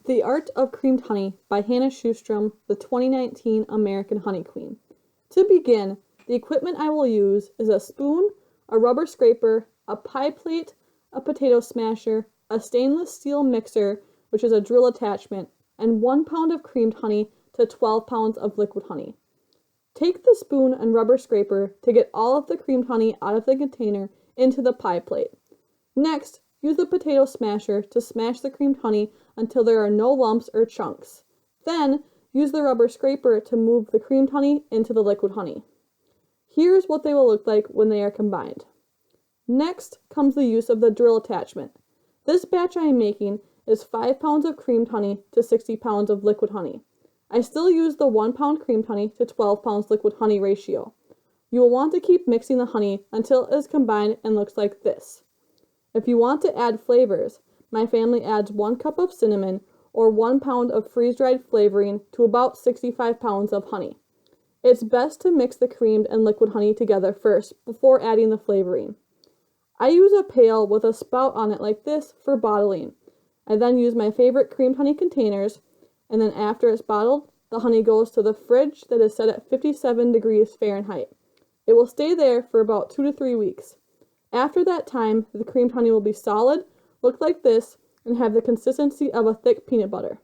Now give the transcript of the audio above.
The Art of Creamed Honey by Hannah Shustrom, the 2019 American Honey Queen. To begin, the equipment I will use is a spoon, a rubber scraper, a pie plate, a potato smasher, a stainless steel mixer, which is a drill attachment, and 1 pound of creamed honey to 12 pounds of liquid honey. Take the spoon and rubber scraper to get all of the creamed honey out of the container into the pie plate. Next, use the potato smasher to smash the creamed honey until there are no lumps or chunks. Then, use the rubber scraper to move the creamed honey into the liquid honey. Here's what they will look like when they are combined. Next comes the use of the drill attachment. This batch I am making is 5 pounds of creamed honey to 60 pounds of liquid honey. I still use the 1 pound creamed honey to 12 pounds liquid honey ratio. You will want to keep mixing the honey until it is combined and looks like this. If you want to add flavors, my family adds 1 cup of cinnamon or 1 pound of freeze-dried flavoring to about 65 pounds of honey. It's best to mix the creamed and liquid honey together first before adding the flavoring. I use a pail with a spout on it like this for bottling. I then use my favorite creamed honey containers, and then after it's bottled, the honey goes to the fridge that is set at 57 degrees Fahrenheit. It will stay there for about 2 to 3 weeks. After that time, the creamed honey will be solid, look like this, and have the consistency of a thick peanut butter.